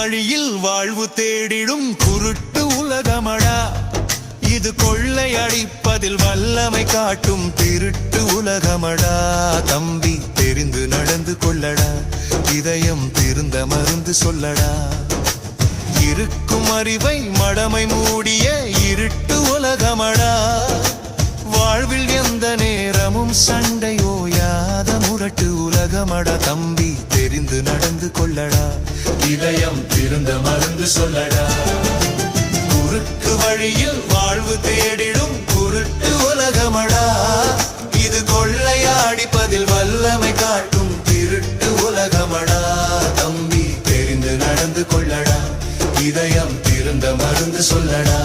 வழியில் வாழ்வு தேடிடும் குருட்டு உலகமடா. இது கொள்ளை அடிப்பதில் வல்லமை காட்டும் திருட்டு உலகமடா. தம்பி தெரிந்து நடந்து கொள்ளடா, இதயம் திருந்த மருந்து சொல்லடா. இருக்கும் அறிவை மடமை மூடிய இருட்டு உலகமடா. வாழ்வில் எந்த நேரமும் சண்டையோயாத முரட்டு உலகமடா. தம்பி தெரிந்து நடந்து கொள்ளடா, இதயம் திருந்த மருந்து சொல்லடா. குறுக்கு வழியில் வாழ்வு தேடிடும் குருட்டு உலகமடா. இது கொள்ளையாடிப்பதில் வல்லமை காட்டும் திருட்டு உலகமடா. தம்பி தெரிந்து நடந்து கொள்ளடா, இதயம் திருந்த மருந்து சொல்லடா.